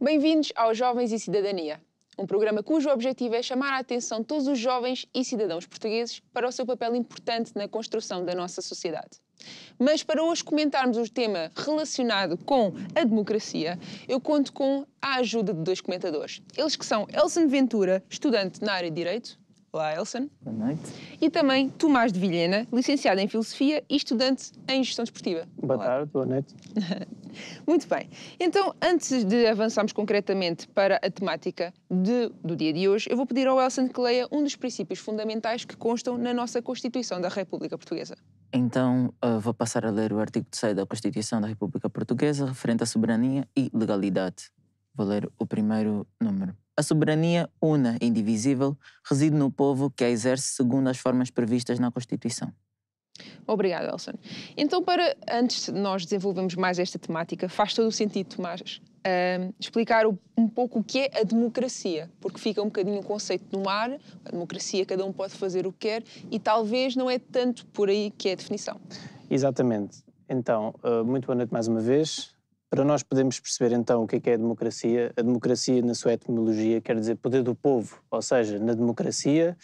Bem-vindos ao Jovens e Cidadania, um programa cujo objetivo é chamar a atenção de todos os jovens e cidadãos portugueses para o seu papel importante na construção da nossa sociedade. Mas para hoje comentarmos o tema relacionado com a democracia, eu conto com a ajuda de dois comentadores. Eles que são Elson Ventura, estudante na área de Direito. Olá, Elson. Boa noite. E também Tomás de Vilhena, licenciado em Filosofia e estudante em Gestão Desportiva. Boa tarde, boa noite. Muito bem. Então, antes de avançarmos concretamente para a temática do dia de hoje, eu vou pedir ao Elson que leia um dos princípios fundamentais que constam na nossa Constituição da República Portuguesa. Então, vou passar a ler o artigo 3º da Constituição da República Portuguesa, referente à soberania e legalidade. Vou ler o primeiro número. A soberania una e indivisível reside no povo que a exerce segundo as formas previstas na Constituição. Obrigado, Elson. Então, antes de nós desenvolvermos mais esta temática, faz todo o sentido, Tomás, explicar um pouco o que é a democracia, porque fica um bocadinho o conceito no ar, a democracia cada um pode fazer o que quer e talvez não é tanto por aí que é a definição. Exatamente. Então, muito boa noite mais uma vez. Para nós podermos perceber então o que é a democracia na sua etimologia quer dizer poder do povo, ou seja, na democracia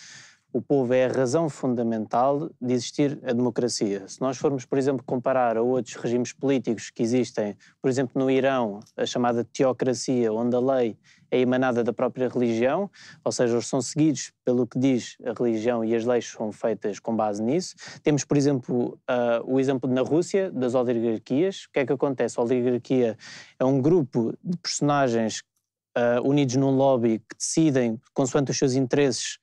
o povo é a razão fundamental de existir a democracia. Se nós formos, por exemplo, comparar a outros regimes políticos que existem, por exemplo, no Irão, a chamada teocracia, onde a lei é emanada da própria religião, ou seja, eles são seguidos pelo que diz a religião e as leis são feitas com base nisso. Temos, por exemplo, o exemplo na Rússia, das oligarquias. O que é que acontece? A oligarquia é um grupo de personagens unidos num lobby que decidem, consoante os seus interesses,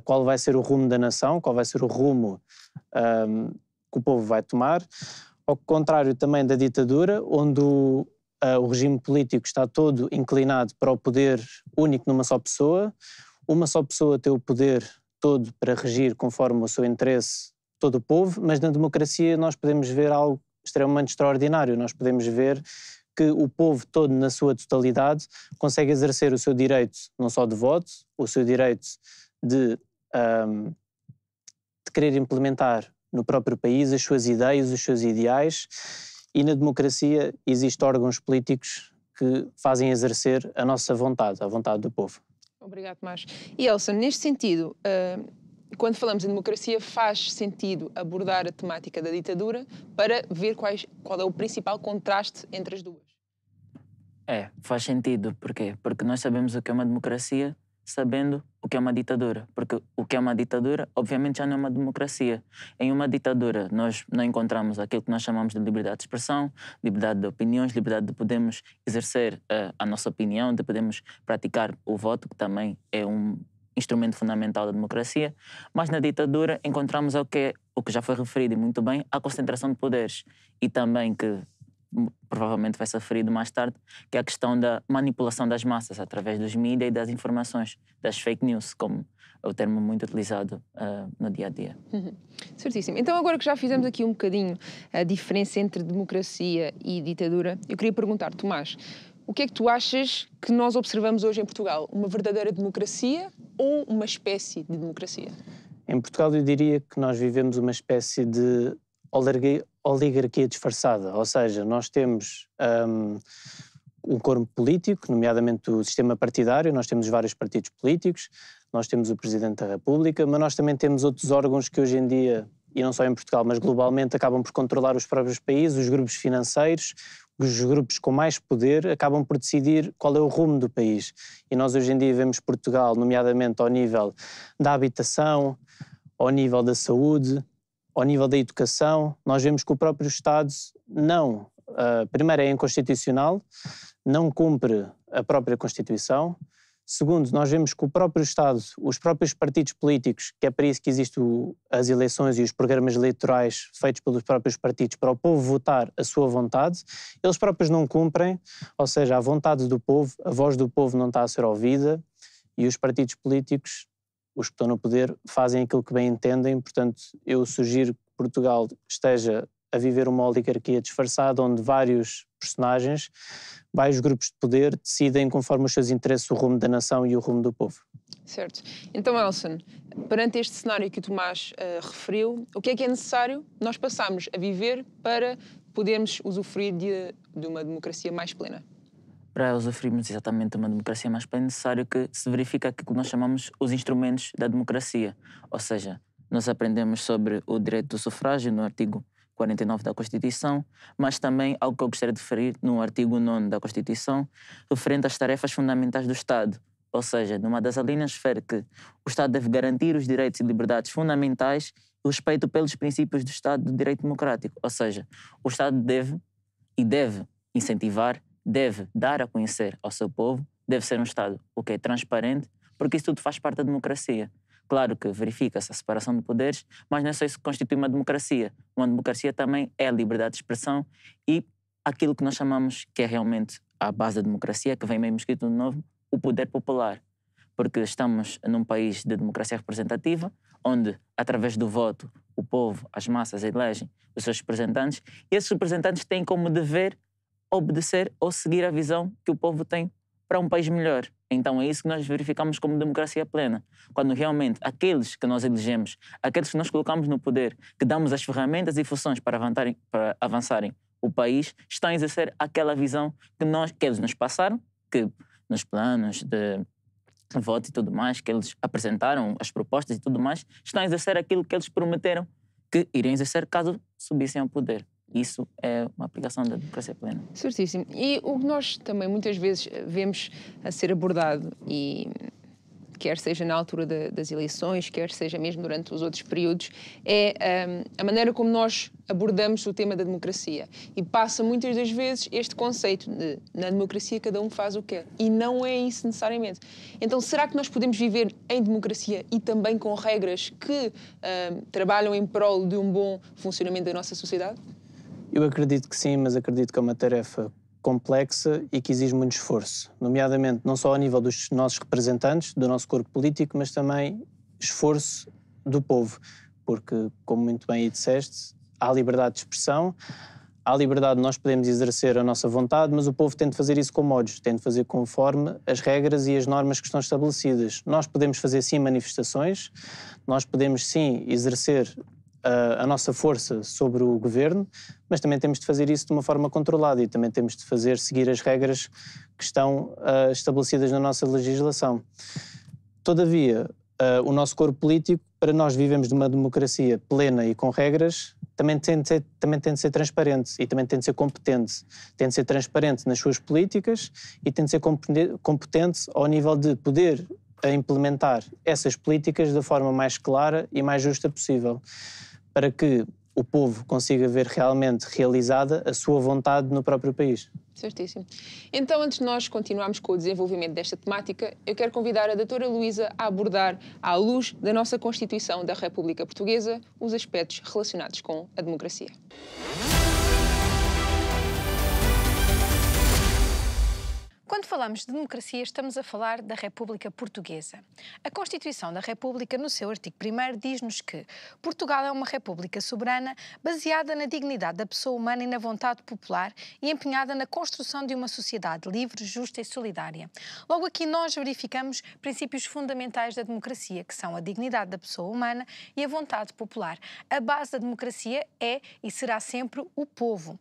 qual vai ser o rumo da nação, qual vai ser o rumo que o povo vai tomar. Ao contrário também da ditadura, onde o regime político está todo inclinado para o poder único numa só pessoa. Uma só pessoa tem o poder todo para regir conforme o seu interesse todo o povo, mas na democracia nós podemos ver algo extremamente extraordinário. Nós podemos ver que o povo todo, na sua totalidade, consegue exercer o seu direito não só de voto, o seu direito de querer implementar no próprio país as suas ideias, os seus ideais, e na democracia existem órgãos políticos que fazem exercer a nossa vontade, a vontade do povo. Obrigado, Tomás. E Elson, neste sentido, quando falamos em democracia, faz sentido abordar a temática da ditadura para ver qual é o principal contraste entre as duas? Faz sentido. Porquê? Porque nós sabemos o que é uma democracia sabendo o que é uma ditadura. Porque o que é uma ditadura, obviamente, já não é uma democracia. Em uma ditadura, nós não encontramos aquilo que nós chamamos de liberdade de expressão, liberdade de opiniões, liberdade de podermos exercer a nossa opinião, de podermos praticar o voto, que também é um instrumento fundamental da democracia. Mas na ditadura encontramos o que já foi referido e muito bem, a concentração de poderes. E também que provavelmente vai ser referido mais tarde, que é a questão da manipulação das massas através dos mídias e das informações, das fake news, como é o termo muito utilizado no dia-a-dia. Certíssimo. Então agora que já fizemos aqui um bocadinho a diferença entre democracia e ditadura, eu queria perguntar, Tomás, o que é que tu achas que nós observamos hoje em Portugal? Uma verdadeira democracia ou uma espécie de democracia? Em Portugal eu diria que nós vivemos uma espécie de oligarquia disfarçada, ou seja, nós temos um corpo político, nomeadamente o sistema partidário, nós temos vários partidos políticos, nós temos o Presidente da República, mas nós também temos outros órgãos que hoje em dia, e não só em Portugal, mas globalmente, acabam por controlar os próprios países, os grupos financeiros, os grupos com mais poder acabam por decidir qual é o rumo do país. E nós hoje em dia vemos Portugal, nomeadamente ao nível da habitação, ao nível da saúde, ao nível da educação, nós vemos que o próprio Estado primeiro é inconstitucional, não cumpre a própria Constituição. Segundo, nós vemos que o próprio Estado, os próprios partidos políticos, que é para isso que existem as eleições e os programas eleitorais feitos pelos próprios partidos para o povo votar a sua vontade, eles próprios não cumprem, ou seja, a vontade do povo, a voz do povo não está a ser ouvida e os partidos políticos, os que estão no poder, fazem aquilo que bem entendem. Portanto, eu sugiro que Portugal esteja a viver uma oligarquia disfarçada, onde vários personagens, vários grupos de poder, decidem conforme os seus interesses o rumo da nação e o rumo do povo. Certo. Então, Elson, perante este cenário que o Tomás referiu, o que é necessário nós passarmos a viver para podermos usufruir de uma democracia mais plena? Para usufruirmos exatamente de uma democracia mais plena, é necessário que se verifique aquilo que nós chamamos os instrumentos da democracia. Ou seja, nós aprendemos sobre o direito do sufrágio no artigo 49 da Constituição, mas também algo que eu gostaria de referir no artigo 9º da Constituição, referente às tarefas fundamentais do Estado. Ou seja, numa das alíneas refere que o Estado deve garantir os direitos e liberdades fundamentais e o respeito pelos princípios do Estado de Direito Democrático. Ou seja, o Estado deve incentivar, deve dar a conhecer ao seu povo, deve ser um Estado o que é transparente, porque isso tudo faz parte da democracia. Claro que verifica-se a separação de poderes, mas não é só isso que constitui uma democracia. Uma democracia também é a liberdade de expressão e aquilo que nós chamamos que é realmente a base da democracia, que vem mesmo escrito no novo, o poder popular. Porque estamos num país de democracia representativa, onde, através do voto, o povo, as massas elegem os seus representantes, e esses representantes têm como dever obedecer ou seguir a visão que o povo tem para um país melhor. Então é isso que nós verificamos como democracia plena. Quando realmente aqueles que nós elegemos, aqueles que nós colocamos no poder, que damos as ferramentas e funções para avançarem o país, estão a exercer aquela visão que eles nos passaram, que nos planos de voto e tudo mais, que eles apresentaram, as propostas e tudo mais, estão a exercer aquilo que eles prometeram que iriam exercer caso subissem ao poder. Isso é uma aplicação da democracia plena. Certíssimo. E o que nós também muitas vezes vemos a ser abordado, e quer seja na altura das eleições, quer seja mesmo durante os outros períodos, é a maneira como nós abordamos o tema da democracia. E passa muitas das vezes este conceito de, na democracia, cada um faz o que quer. E não é isso necessariamente. Então, será que nós podemos viver em democracia e também com regras que trabalham em prol de um bom funcionamento da nossa sociedade? Eu acredito que sim, mas acredito que é uma tarefa complexa e que exige muito esforço, nomeadamente não só a nível dos nossos representantes, do nosso corpo político, mas também esforço do povo, porque, como muito bem aí disseste, há liberdade de expressão, há liberdade, nós podemos exercer a nossa vontade, mas o povo tem de fazer isso com modos, tem de fazer conforme as regras e as normas que estão estabelecidas. Nós podemos fazer sim manifestações, nós podemos sim exercer a nossa força sobre o governo, mas também temos de fazer isso de uma forma controlada e também temos de seguir as regras que estão estabelecidas na nossa legislação. Todavia, o nosso corpo político, para nós vivemos de uma democracia plena e com regras, também tem de ser transparente e também tem de ser competente. Tem de ser transparente nas suas políticas e tem de ser competente ao nível de poder implementar essas políticas da forma mais clara e mais justa possível, para que o povo consiga ver realmente realizada a sua vontade no próprio país. Certíssimo. Então, antes de nós continuarmos com o desenvolvimento desta temática, eu quero convidar a doutora Luísa a abordar, à luz da nossa Constituição da República Portuguesa, os aspectos relacionados com a democracia. Quando falamos de democracia, estamos a falar da República Portuguesa. A Constituição da República, no seu artigo 1º, diz-nos que Portugal é uma república soberana baseada na dignidade da pessoa humana e na vontade popular e empenhada na construção de uma sociedade livre, justa e solidária. Logo aqui nós verificamos princípios fundamentais da democracia, que são a dignidade da pessoa humana e a vontade popular. A base da democracia é e será sempre o povo.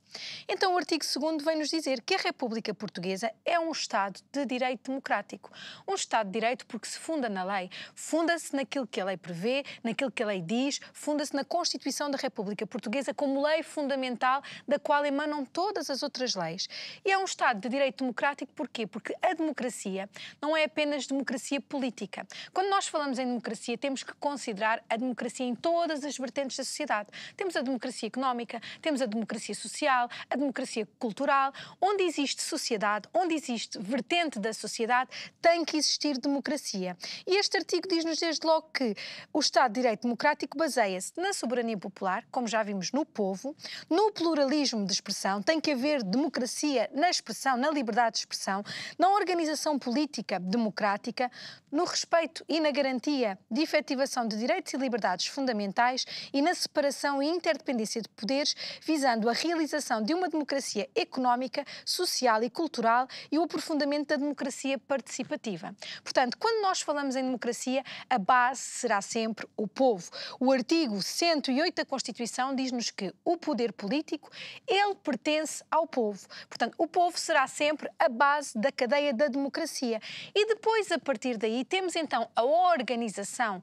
Então o artigo 2º vem-nos dizer que a República Portuguesa é um Estado de direito democrático. Um Estado de direito porque se funda na lei, funda-se naquilo que a lei prevê, naquilo que a lei diz, funda-se na Constituição da República Portuguesa como lei fundamental da qual emanam todas as outras leis. E é um Estado de direito democrático porquê? Porque a democracia não é apenas democracia política. Quando nós falamos em democracia, temos que considerar a democracia em todas as vertentes da sociedade. Temos a democracia económica, temos a democracia social, a democracia cultural. Onde existe sociedade, onde existe vertente da sociedade, tem que existir democracia. E este artigo diz-nos desde logo que o Estado de Direito Democrático baseia-se na soberania popular, como já vimos no povo, no pluralismo de expressão, tem que haver democracia na expressão, na liberdade de expressão, na organização política democrática, no respeito e na garantia de efetivação de direitos e liberdades fundamentais e na separação e interdependência de poderes, visando a realização de uma democracia económica, social e cultural e o aprofundamento da democracia participativa. Portanto, quando nós falamos em democracia, a base será sempre o povo. O artigo 108 da Constituição diz-nos que o poder político, ele pertence ao povo. Portanto, o povo será sempre a base da cadeia da democracia. E depois, a partir daí, temos então a organização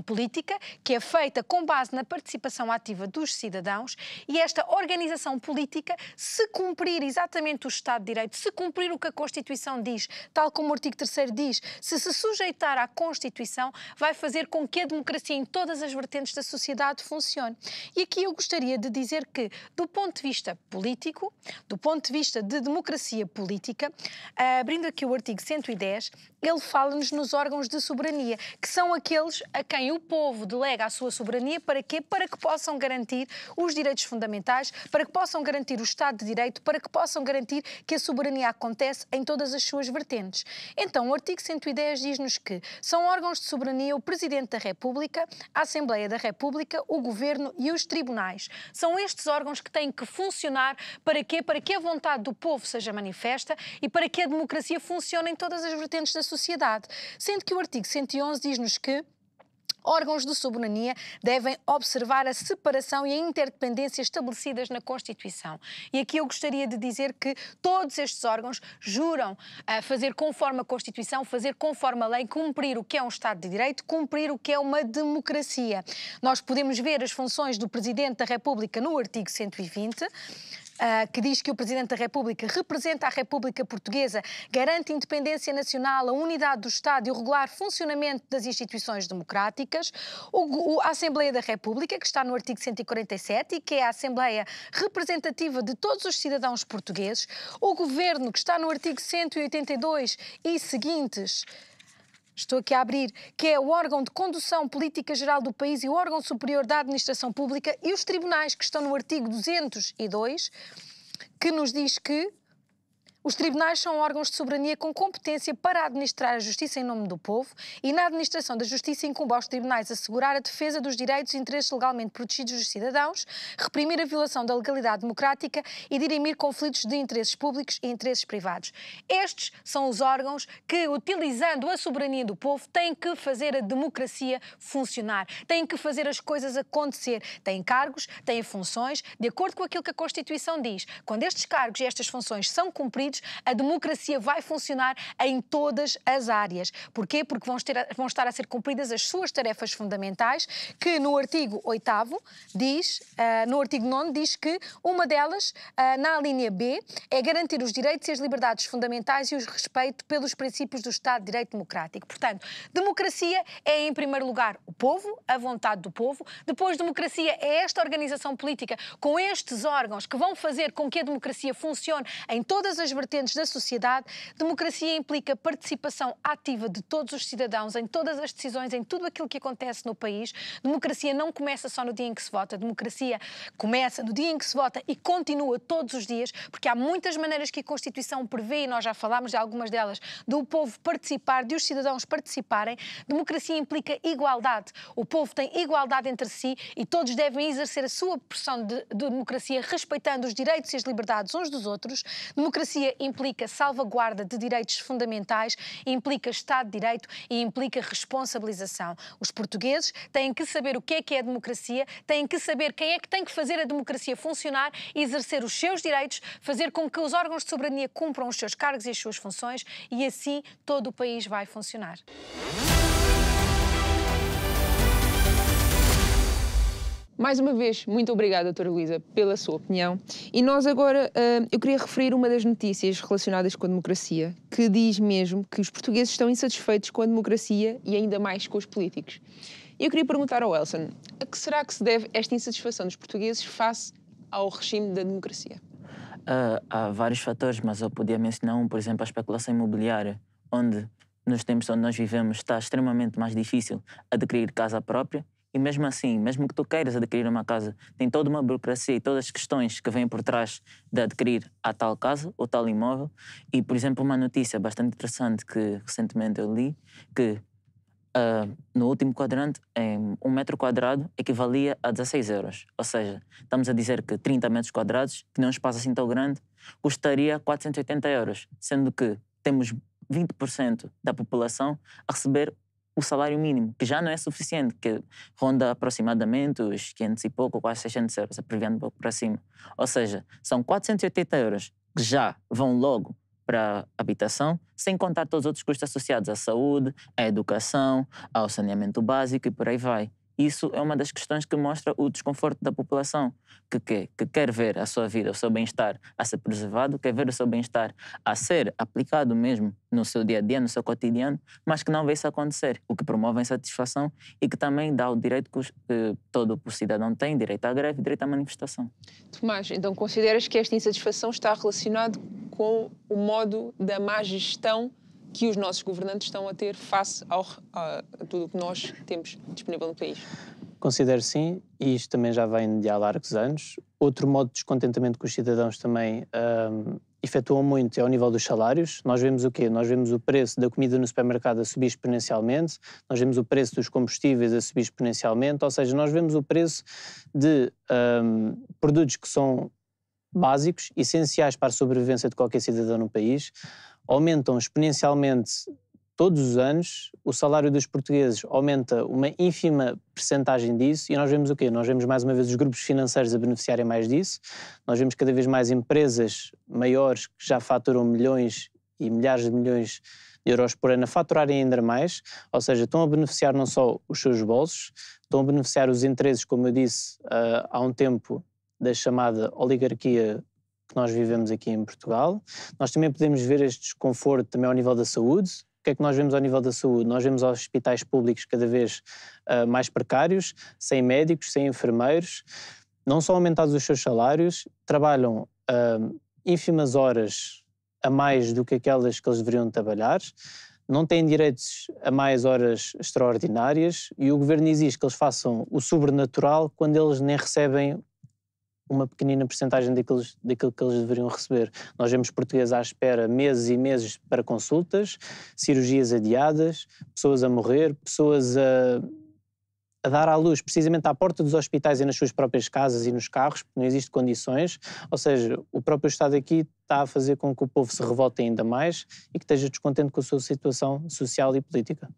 política, que é feita com base na participação ativa dos cidadãos, e esta organização política, se cumprir exatamente o Estado de Direito, se cumprir o que a Constituição diz, tal como o artigo 3º diz, se sujeitar à Constituição, vai fazer com que a democracia em todas as vertentes da sociedade funcione. E aqui eu gostaria de dizer que, do ponto de vista político, do ponto de vista de democracia política, abrindo aqui o artigo 110, ele fala-nos nos órgãos de soberania, que são aqueles a quem o povo delega a sua soberania. Para quê? Para que possam garantir os direitos fundamentais, para que possam garantir o Estado de Direito, para que possam garantir que a soberania acontece em todas as suas vertentes. Então, o artigo 110 diz-nos que são órgãos de soberania o Presidente da República, a Assembleia da República, o Governo e os tribunais. São estes órgãos que têm que funcionar para quê? Para que a vontade do povo seja manifesta e para que a democracia funcione em todas as vertentes da sociedade. Sendo que o artigo 111 diz-nos que órgãos de soberania devem observar a separação e a interdependência estabelecidas na Constituição. E aqui eu gostaria de dizer que todos estes órgãos juram fazer conforme a Constituição, fazer conforme a lei, cumprir o que é um Estado de Direito, cumprir o que é uma democracia. Nós podemos ver as funções do Presidente da República no artigo 120, que diz que o Presidente da República representa a República Portuguesa, garante a independência nacional, a unidade do Estado e o regular funcionamento das instituições democráticas. A Assembleia da República, que está no artigo 147 e que é a Assembleia representativa de todos os cidadãos portugueses. O Governo, que está no artigo 182 e seguintes. Estou aqui a abrir, que é o órgão de condução política geral do país e o órgão superior da administração pública, e os tribunais, que estão no artigo 202, que nos diz que os tribunais são órgãos de soberania com competência para administrar a justiça em nome do povo, e na administração da justiça incumbe aos tribunais assegurar a defesa dos direitos e interesses legalmente protegidos dos cidadãos, reprimir a violação da legalidade democrática e dirimir conflitos de interesses públicos e interesses privados. Estes são os órgãos que, utilizando a soberania do povo, têm que fazer a democracia funcionar, têm que fazer as coisas acontecer. Têm cargos, têm funções, de acordo com aquilo que a Constituição diz. Quando estes cargos e estas funções são cumpridos, a democracia vai funcionar em todas as áreas. Porquê? Porque vão estar a ser cumpridas as suas tarefas fundamentais, que no artigo 8º diz, no artigo 9º diz que uma delas, na linha B, é garantir os direitos e as liberdades fundamentais e o respeito pelos princípios do Estado de Direito Democrático. Portanto, democracia é, em primeiro lugar, o povo, a vontade do povo. Depois, democracia é esta organização política com estes órgãos que vão fazer com que a democracia funcione em todas as vertentes da sociedade. Democracia implica participação ativa de todos os cidadãos em todas as decisões, em tudo aquilo que acontece no país. Democracia não começa só no dia em que se vota. Democracia começa no dia em que se vota e continua todos os dias, porque há muitas maneiras que a Constituição prevê, e nós já falámos de algumas delas, do povo participar, de os cidadãos participarem. Democracia implica igualdade. O povo tem igualdade entre si e todos devem exercer a sua porção de democracia respeitando os direitos e as liberdades uns dos outros. Democracia implica salvaguarda de direitos fundamentais, implica Estado de Direito e implica responsabilização. Os portugueses têm que saber o que é democracia, têm que saber quem é que tem que fazer a democracia funcionar, exercer os seus direitos, fazer com que os órgãos de soberania cumpram os seus cargos e as suas funções, e assim todo o país vai funcionar. Mais uma vez, muito obrigada, doutora Luísa, pela sua opinião. E nós agora, eu queria referir uma das notícias relacionadas com a democracia, que diz mesmo que os portugueses estão insatisfeitos com a democracia e ainda mais com os políticos. E eu queria perguntar ao Elson, a que será que se deve esta insatisfação dos portugueses face ao regime da democracia? Há vários fatores, mas eu podia mencionar por exemplo, a especulação imobiliária, onde nos tempos onde nós vivemos está extremamente mais difícil adquirir casa própria. E mesmo assim, mesmo que tu queiras adquirir uma casa, tem toda uma burocracia e todas as questões que vêm por trás de adquirir a tal casa ou tal imóvel. E, por exemplo, uma notícia bastante interessante que recentemente eu li, que no último quadrante, em 1 metro quadrado equivalia a 16 euros. Ou seja, estamos a dizer que 30 metros quadrados, que não é um espaço assim tão grande, custaria 480 euros, sendo que temos 20% da população a receber o salário mínimo, que já não é suficiente, que ronda aproximadamente os 500 e pouco, quase 600 euros, abreviando um pouco para cima. Ou seja, são 480 euros que já vão logo para a habitação, sem contar todos os outros custos associados à saúde, à educação, ao saneamento básico e por aí vai. Isso é uma das questões que mostra o desconforto da população, que quer ver a sua vida, o seu bem-estar a ser preservado, quer ver o seu bem-estar a ser aplicado mesmo no seu dia-a-dia, no seu cotidiano, mas que não vê isso acontecer, o que promove a insatisfação e que também dá o direito que todo o cidadão tem, direito à greve, direito à manifestação. Tomás, então consideras que esta insatisfação está relacionada com o modo da má gestão que os nossos governantes estão a ter face a tudo o que nós temos disponível no país? Considero sim, e isto também já vem de há largos anos. Outro modo de descontentamento que os cidadãos também efetuam muito é ao nível dos salários. Nós vemos o quê? Nós vemos o preço da comida no supermercado a subir exponencialmente, nós vemos o preço dos combustíveis a subir exponencialmente, ou seja, nós vemos o preço de produtos que são básicos, essenciais para a sobrevivência de qualquer cidadão no país, aumentam exponencialmente todos os anos, o salário dos portugueses aumenta uma ínfima percentagem disso e nós vemos o quê? Nós vemos mais uma vez os grupos financeiros a beneficiarem mais disso, nós vemos cada vez mais empresas maiores que já faturam milhões e milhares de milhões de euros por ano a faturarem ainda mais, ou seja, estão a beneficiar não só os seus bolsos, estão a beneficiar os interesses, como eu disse há um tempo, da chamada oligarquia que nós vivemos aqui em Portugal. Nós também podemos ver este desconforto também ao nível da saúde. O que é que nós vemos ao nível da saúde? Nós vemos hospitais públicos cada vez mais precários, sem médicos, sem enfermeiros, não só aumentados os seus salários, trabalham ínfimas horas a mais do que aquelas que eles deveriam trabalhar, não têm direitos a mais horas extraordinárias e o governo exige que eles façam o sobrenatural quando eles nem recebem uma pequenina porcentagem daquilo que eles deveriam receber. Nós vemos portugueses à espera meses e meses para consultas, cirurgias adiadas, pessoas a morrer, pessoas a dar à luz precisamente à porta dos hospitais e nas suas próprias casas e nos carros, porque não existem condições. Ou seja, o próprio Estado aqui está a fazer com que o povo se revolte ainda mais e que esteja descontente com a sua situação social e política.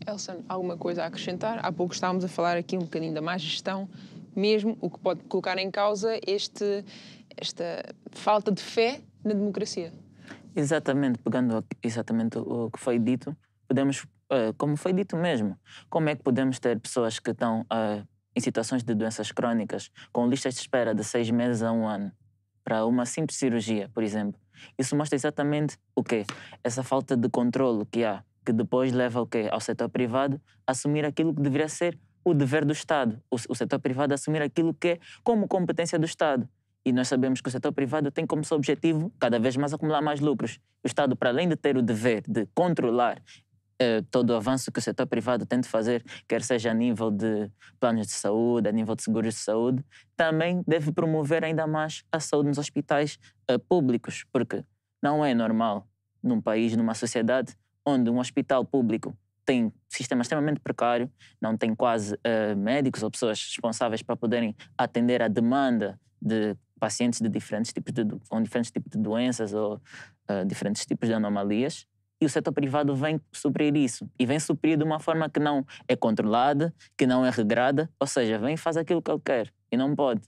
Elson, alguma coisa a acrescentar? Há pouco estávamos a falar aqui um bocadinho da má gestão, mesmo o que pode colocar em causa esta falta de fé na democracia. Exatamente, pegando exatamente o que foi dito, podemos, como foi dito mesmo, como é que podemos ter pessoas que estão em situações de doenças crónicas com listas de espera de 6 meses a 1 ano para uma simples cirurgia, por exemplo? Isso mostra exatamente o quê? Essa falta de controle que há, que depois leva o quê? Ao setor privado a assumir aquilo que deveria ser o dever do Estado, o setor privado assumir aquilo que é como competência do Estado. E nós sabemos que o setor privado tem como seu objetivo cada vez mais acumular mais lucros. O Estado, para além de ter o dever de controlar todo o avanço que o setor privado tenta fazer, quer seja a nível de planos de saúde, a nível de seguros de saúde, também deve promover ainda mais a saúde nos hospitais públicos, porque não é normal num país, numa sociedade, onde um hospital público tem um sistema extremamente precário, não tem quase médicos ou pessoas responsáveis para poderem atender à demanda de pacientes de diferentes tipos com diferentes tipos de doenças ou diferentes tipos de anomalias, e o setor privado vem suprir isso, e vem suprir de uma forma que não é controlada, que não é regrada, ou seja, vem e faz aquilo que ele quer, e não pode.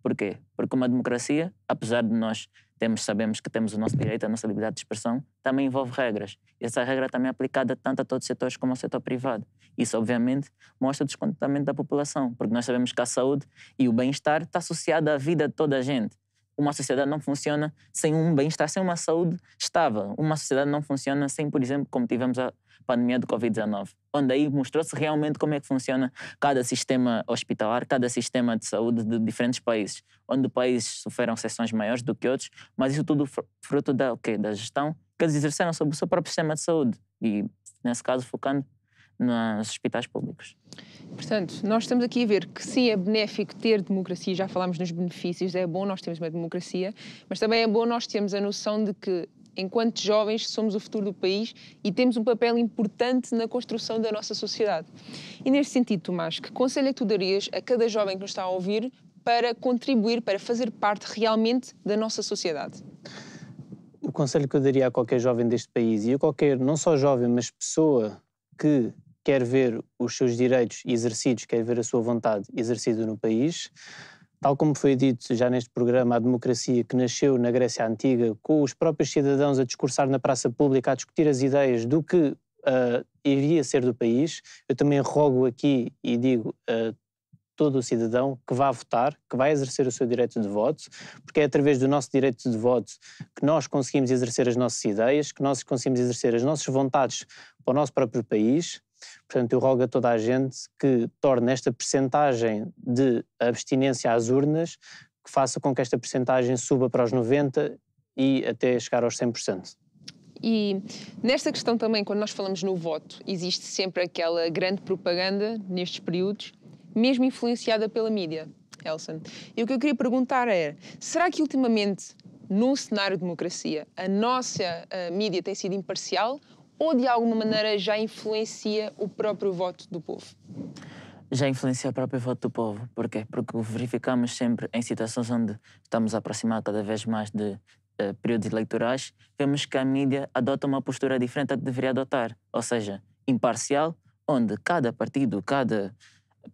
Por quê? Porque uma democracia, apesar de nós sabemos que temos o nosso direito, a nossa liberdade de expressão, também envolve regras. E essa regra também é aplicada tanto a todos os setores como ao setor privado. Isso, obviamente, mostra o descontentamento da população, porque nós sabemos que a saúde e o bem-estar está associado à vida de toda a gente. Uma sociedade não funciona sem um bem-estar, sem uma saúde estável. Uma sociedade não funciona sem, por exemplo, como tivemos a pandemia do Covid-19, onde aí mostrou-se realmente como é que funciona cada sistema hospitalar, cada sistema de saúde de diferentes países, onde países sofreram seções maiores do que outros, mas isso tudo fruto da gestão que eles exerceram sobre o seu próprio sistema de saúde e, nesse caso, focando nos hospitais públicos. Portanto, nós estamos aqui a ver que sim, é benéfico ter democracia, já falámos nos benefícios, é bom nós termos uma democracia, mas também é bom nós termos a noção de que enquanto jovens, somos o futuro do país e temos um papel importante na construção da nossa sociedade. E neste sentido, Tomás, que conselho é que tu darias a cada jovem que nos está a ouvir para contribuir, para fazer parte realmente da nossa sociedade? O conselho que eu daria a qualquer jovem deste país, e a qualquer, não só jovem, mas pessoa que quer ver os seus direitos exercidos, quer ver a sua vontade exercida no país, tal como foi dito já neste programa, a democracia que nasceu na Grécia Antiga, com os próprios cidadãos a discursar na praça pública, a discutir as ideias do que iria ser do país, eu também rogo aqui e digo a todo o cidadão que vá votar, que vai exercer o seu direito de voto, porque é através do nosso direito de voto que nós conseguimos exercer as nossas ideias, que nós conseguimos exercer as nossas vontades para o nosso próprio país. Portanto, eu rogo a toda a gente que torne esta percentagem de abstinência às urnas, que faça com que esta percentagem suba para os 90% e até chegar aos 100%. E nesta questão também, quando nós falamos no voto, existe sempre aquela grande propaganda nestes períodos, mesmo influenciada pela mídia, Elson. E o que eu queria perguntar é, será que ultimamente, no cenário de democracia, a nossa mídia tem sido imparcial ou de alguma maneira já influencia o próprio voto do povo? Já influencia o próprio voto do povo. Porquê? Porque verificamos sempre em situações onde estamos a aproximar cada vez mais de períodos eleitorais, vemos que a mídia adota uma postura diferente da que deveria adotar, ou seja, imparcial, onde cada partido, cada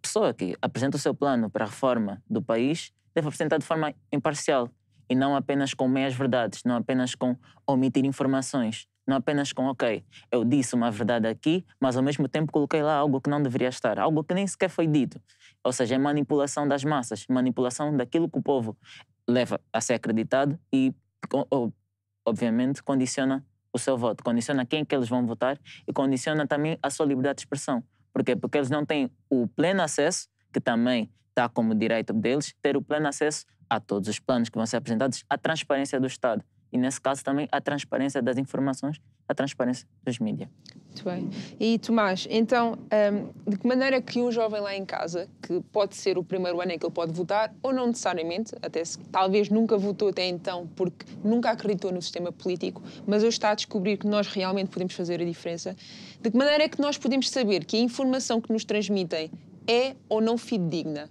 pessoa que apresenta o seu plano para a reforma do país deve apresentar de forma imparcial e não apenas com meias verdades, não apenas com omitir informações, não apenas com, ok, eu disse uma verdade aqui, mas ao mesmo tempo coloquei lá algo que não deveria estar, algo que nem sequer foi dito. Ou seja, é manipulação das massas, manipulação daquilo que o povo leva a ser acreditado e, obviamente, condiciona o seu voto, condiciona quem que eles vão votar e condiciona também a sua liberdade de expressão. Porquê? Porque eles não têm o pleno acesso, que também está como direito deles, ter o pleno acesso a todos os planos que vão ser apresentados, à transparência do Estado. E, nesse caso, também a transparência das informações, a transparência dos mídias. Muito bem. E, Tomás, então, de que maneira que um jovem lá em casa, que pode ser o primeiro ano em que ele pode votar, ou não necessariamente, até se talvez nunca votou até então, porque nunca acreditou no sistema político, mas hoje está a descobrir que nós realmente podemos fazer a diferença, de que maneira é que nós podemos saber que a informação que nos transmitem é ou não fidedigna?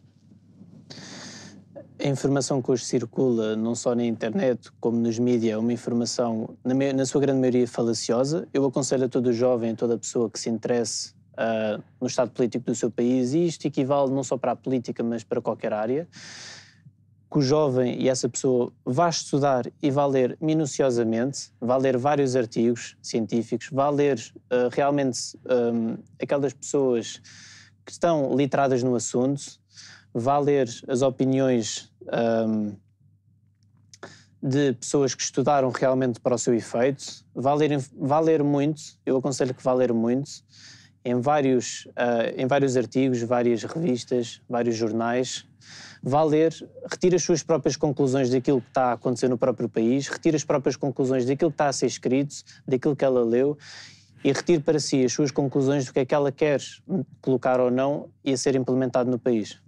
A informação que hoje circula, não só na internet como nos mídias, é uma informação, na sua grande maioria, falaciosa. Eu aconselho a todo jovem, a toda pessoa que se interesse no estado político do seu país, e isto equivale não só para a política, mas para qualquer área, que o jovem e essa pessoa vá estudar e vá ler minuciosamente, vá ler vários artigos científicos, vá ler realmente aquelas pessoas que estão literadas no assunto, vá ler as opiniões de pessoas que estudaram realmente para o seu efeito, vá ler muito, eu aconselho que vá ler muito, em vários artigos, várias revistas, vários jornais, vá ler, retire as suas próprias conclusões daquilo que está a acontecer no próprio país, retire as próprias conclusões daquilo que está a ser escrito, daquilo que ela leu, e retire para si as suas conclusões do que é que ela quer colocar ou não e a ser implementado no país.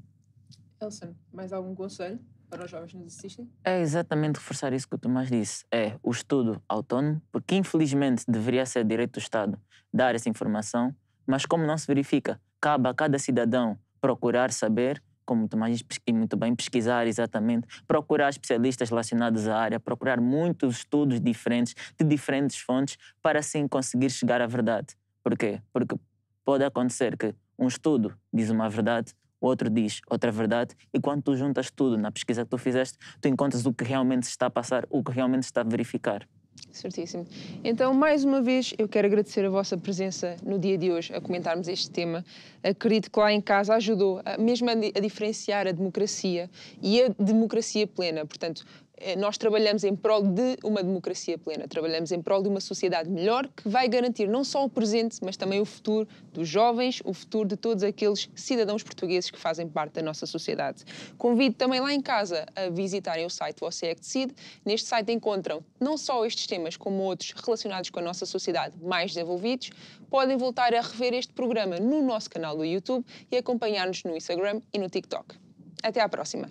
Elson, mais algum conselho para os jovens que nos assistem? É exatamente reforçar isso que o Tomás disse. É o estudo autónomo, porque infelizmente deveria ser direito do Estado dar essa informação, mas como não se verifica, cabe a cada cidadão procurar saber, como o Tomás disse, e muito bem, pesquisar exatamente, procurar especialistas relacionados à área, procurar muitos estudos diferentes, de diferentes fontes, para assim conseguir chegar à verdade. Por quê? Porque pode acontecer que um estudo diz uma verdade, o outro diz outra verdade, e quando tu juntas tudo na pesquisa que tu fizeste, tu encontras o que realmente se está a passar, o que realmente se está a verificar. Certíssimo. Então, mais uma vez, eu quero agradecer a vossa presença no dia de hoje a comentarmos este tema. Acredito que lá em casa ajudou mesmo a diferenciar a democracia e a democracia plena. Portanto, nós trabalhamos em prol de uma democracia plena, trabalhamos em prol de uma sociedade melhor que vai garantir não só o presente, mas também o futuro dos jovens, o futuro de todos aqueles cidadãos portugueses que fazem parte da nossa sociedade. Convido também lá em casa a visitarem o site Você é que Decide. Neste site encontram não só estes temas, como outros relacionados com a nossa sociedade mais desenvolvidos. Podem voltar a rever este programa no nosso canal do YouTube e acompanhar-nos no Instagram e no TikTok. Até à próxima!